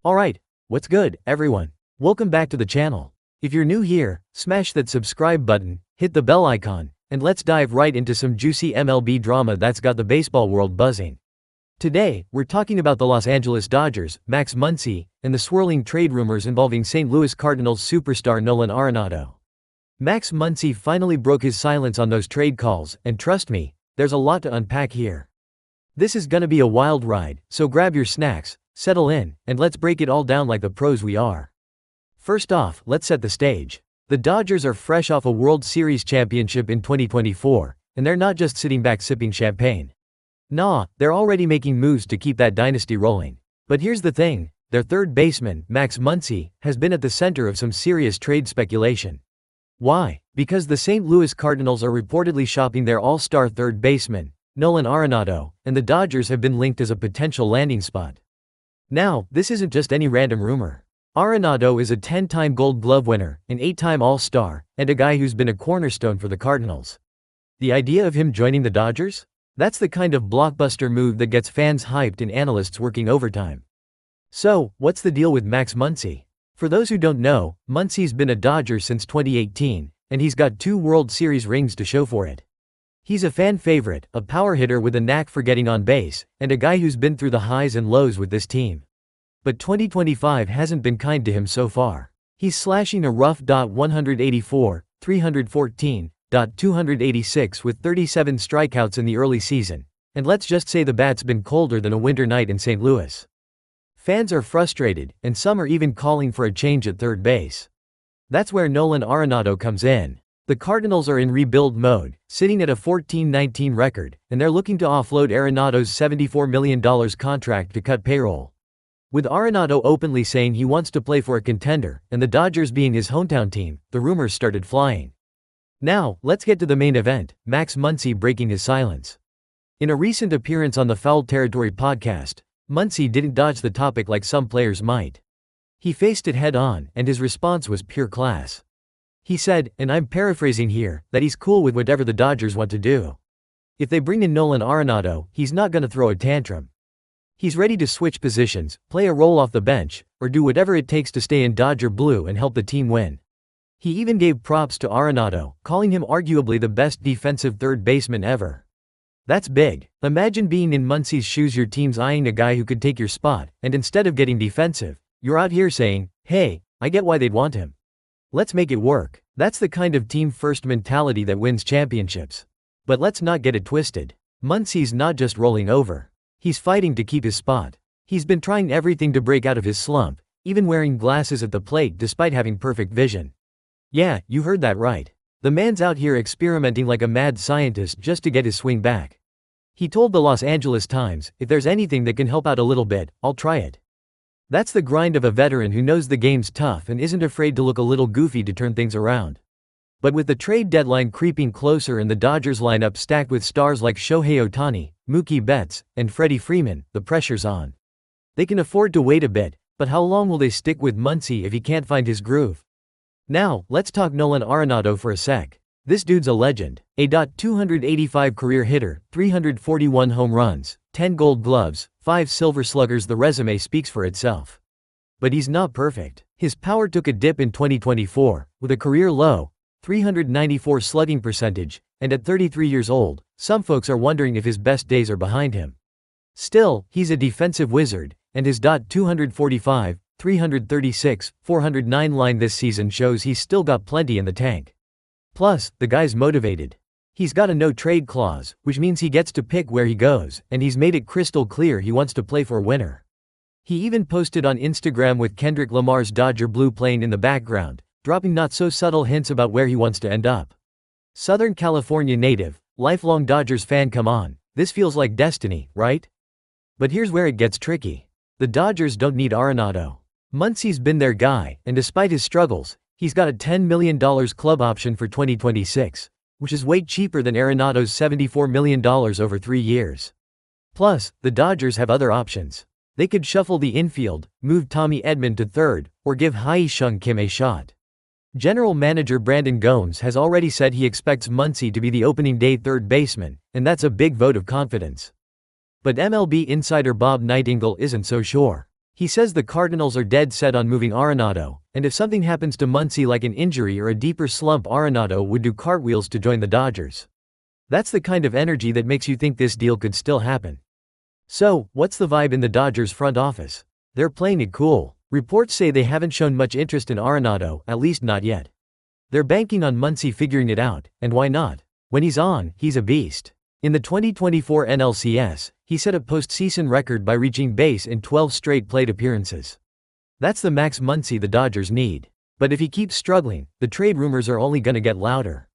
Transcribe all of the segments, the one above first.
Alright, what's good, everyone? Welcome back to the channel. If you're new here, smash that subscribe button, hit the bell icon, and let's dive right into some juicy MLB drama that's got the baseball world buzzing. Today, we're talking about the Los Angeles Dodgers, Max Muncy, and the swirling trade rumors involving St. Louis Cardinals superstar Nolan Arenado. Max Muncy finally broke his silence on those trade calls, and trust me, there's a lot to unpack here. This is gonna be a wild ride, so grab your snacks, settle in, and let's break it all down like the pros we are. First off, let's set the stage. The Dodgers are fresh off a World Series championship in 2024, and they're not just sitting back sipping champagne. Nah, they're already making moves to keep that dynasty rolling. But here's the thing, their third baseman, Max Muncy, has been at the center of some serious trade speculation. Why? Because the St. Louis Cardinals are reportedly shopping their all-star third baseman, Nolan Arenado, and the Dodgers have been linked as a potential landing spot. Now, this isn't just any random rumor. Arenado is a 10-time Gold Glove winner, an 8-time All-Star, and a guy who's been a cornerstone for the Cardinals. The idea of him joining the Dodgers? That's the kind of blockbuster move that gets fans hyped and analysts working overtime. So, what's the deal with Max Muncy? For those who don't know, Muncy's been a Dodger since 2018, and he's got 2 World Series rings to show for it. He's a fan favorite, a power hitter with a knack for getting on base, and a guy who's been through the highs and lows with this team. But 2025 hasn't been kind to him so far. He's slashing a rough .184, 314, .286 with 37 strikeouts in the early season, and let's just say the bat's been colder than a winter night in St. Louis. Fans are frustrated, and some are even calling for a change at third base. That's where Nolan Arenado comes in. The Cardinals are in rebuild mode, sitting at a 14-19 record, and they're looking to offload Arenado's $74 million contract to cut payroll. With Arenado openly saying he wants to play for a contender, and the Dodgers being his hometown team, the rumors started flying. Now, let's get to the main event, Max Muncy breaking his silence. In a recent appearance on the Foul Territory podcast, Muncy didn't dodge the topic like some players might. He faced it head-on, and his response was pure class. He said, and I'm paraphrasing here, that he's cool with whatever the Dodgers want to do. If they bring in Nolan Arenado, he's not gonna throw a tantrum. He's ready to switch positions, play a role off the bench, or do whatever it takes to stay in Dodger blue and help the team win. He even gave props to Arenado, calling him arguably the best defensive third baseman ever. That's big. Imagine being in Muncy's shoes, your team's eyeing a guy who could take your spot, and instead of getting defensive, you're out here saying, hey, I get why they'd want him. Let's make it work. That's the kind of team-first mentality that wins championships. But let's not get it twisted. Muncy's not just rolling over. He's fighting to keep his spot. He's been trying everything to break out of his slump, even wearing glasses at the plate despite having perfect vision. Yeah, you heard that right. The man's out here experimenting like a mad scientist just to get his swing back. He told the Los Angeles Times, if there's anything that can help out a little bit, I'll try it. That's the grind of a veteran who knows the game's tough and isn't afraid to look a little goofy to turn things around. But with the trade deadline creeping closer and the Dodgers lineup stacked with stars like Shohei Ohtani, Mookie Betts, and Freddie Freeman, the pressure's on. They can afford to wait a bit, but how long will they stick with Muncy if he can't find his groove? Now, let's talk Nolan Arenado for a sec. This dude's a legend. A .285 career hitter, 341 home runs, 10 Gold Gloves, 5 Silver Sluggers. The resume speaks for itself. But he's not perfect. His power took a dip in 2024, with a career low, 394 slugging percentage, and at 33 years old, some folks are wondering if his best days are behind him. Still, he's a defensive wizard, and his .245, 336, 409 line this season shows he's still got plenty in the tank. Plus, the guy's motivated. He's got a no-trade clause, which means he gets to pick where he goes, and he's made it crystal clear he wants to play for a winner. He even posted on Instagram with Kendrick Lamar's Dodger blue playing in the background, dropping not-so-subtle hints about where he wants to end up. Southern California native, lifelong Dodgers fan. Come on, this feels like destiny, right? But here's where it gets tricky. The Dodgers don't need Arenado. Muncy's been their guy, and despite his struggles, he's got a $10 million club option for 2026, which is way cheaper than Arenado's $74 million over 3 years. Plus, the Dodgers have other options. They could shuffle the infield, move Tommy Edman to third, or give Hye-Sung Kim a shot. General manager Brandon Gomes has already said he expects Muncy to be the opening day third baseman, and that's a big vote of confidence. But MLB insider Bob Nightingale isn't so sure. He says the Cardinals are dead set on moving Arenado, and if something happens to Muncy like an injury or a deeper slump, Arenado would do cartwheels to join the Dodgers. That's the kind of energy that makes you think this deal could still happen. So, what's the vibe in the Dodgers front office? They're playing it cool. Reports say they haven't shown much interest in Arenado, at least not yet. They're banking on Muncy figuring it out, and why not? When he's on, he's a beast. In the 2024 NLCS, he set a postseason record by reaching base in 12 straight plate appearances. That's the max Muncy the Dodgers need. But if he keeps struggling, the trade rumors are only gonna get louder.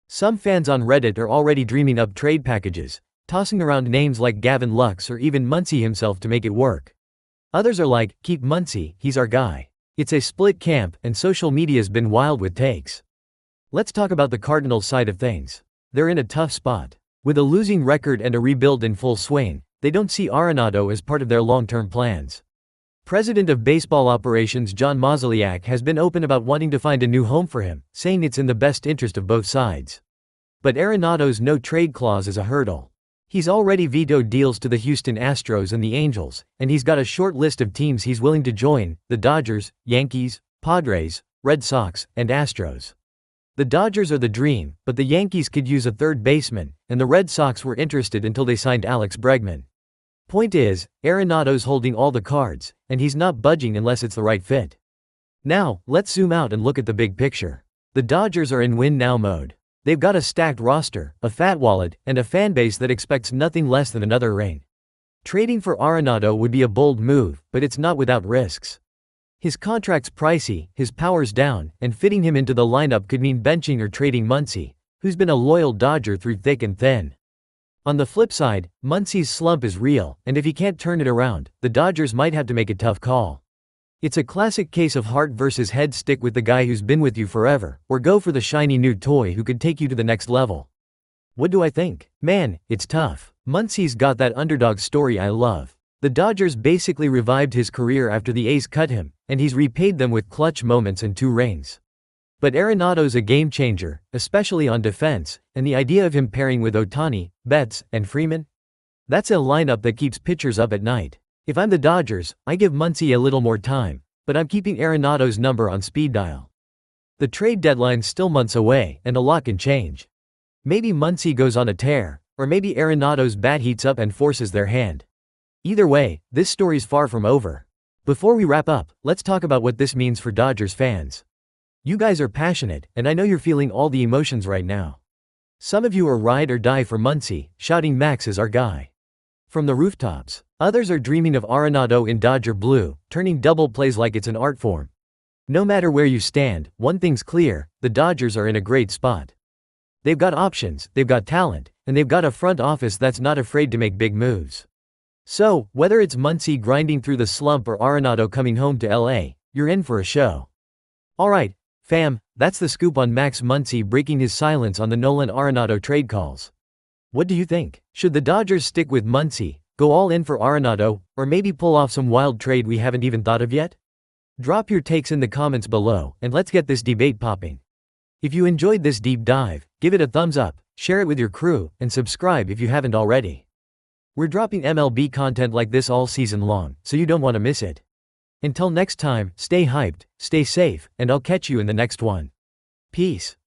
Some fans on Reddit are already dreaming up trade packages, tossing around names like Gavin Lux or even Muncy himself to make it work. Others are like, keep Muncy, he's our guy. It's a split camp, and social media's been wild with takes. Let's talk about the Cardinals side of things. They're in a tough spot. With a losing record and a rebuild in full swing, they don't see Arenado as part of their long-term plans. President of Baseball Operations John Mozeliak has been open about wanting to find a new home for him, saying it's in the best interest of both sides. But Arenado's no-trade clause is a hurdle. He's already vetoed deals to the Houston Astros and the Angels, and he's got a short list of teams he's willing to join: the Dodgers, Yankees, Padres, Red Sox, and Astros. The Dodgers are the dream, but the Yankees could use a third baseman, and the Red Sox were interested until they signed Alex Bregman. Point is, Arenado's holding all the cards, and he's not budging unless it's the right fit. Now, let's zoom out and look at the big picture. The Dodgers are in win-now mode. They've got a stacked roster, a fat wallet, and a fanbase that expects nothing less than another ring. Trading for Arenado would be a bold move, but it's not without risks. His contract's pricey, his power's down, and fitting him into the lineup could mean benching or trading Muncy, who's been a loyal Dodger through thick and thin. On the flip side, Muncy's slump is real, and if he can't turn it around, the Dodgers might have to make a tough call. It's a classic case of heart versus head. Stick with the guy who's been with you forever, or go for the shiny new toy who could take you to the next level. What do I think? Man, it's tough. Muncy's got that underdog story I love. The Dodgers basically revived his career after the A's cut him, and he's repaid them with clutch moments and 2 rings. But Arenado's a game changer, especially on defense, and the idea of him pairing with Ohtani, Betts, and Freeman? That's a lineup that keeps pitchers up at night. If I'm the Dodgers, I give Muncy a little more time, but I'm keeping Arenado's number on speed dial. The trade deadline's still months away, and a lot can change. Maybe Muncy goes on a tear, or maybe Arenado's bat heats up and forces their hand. Either way, this story's far from over. Before we wrap up, let's talk about what this means for Dodgers fans. You guys are passionate, and I know you're feeling all the emotions right now. Some of you are ride or die for Muncy, shouting Max is our guy from the rooftops. Others are dreaming of Arenado in Dodger blue, turning double plays like it's an art form. No matter where you stand, one thing's clear: the Dodgers are in a great spot. They've got options, they've got talent, and they've got a front office that's not afraid to make big moves. So, whether it's Muncy grinding through the slump or Arenado coming home to LA, you're in for a show. Alright, fam, that's the scoop on Max Muncy breaking his silence on the Nolan Arenado trade calls. What do you think? Should the Dodgers stick with Muncy, go all in for Arenado, or maybe pull off some wild trade we haven't even thought of yet? Drop your takes in the comments below, and let's get this debate popping. If you enjoyed this deep dive, give it a thumbs up, share it with your crew, and subscribe if you haven't already. We're dropping MLB content like this all season long, so you don't want to miss it. Until next time, stay hyped, stay safe, and I'll catch you in the next one. Peace.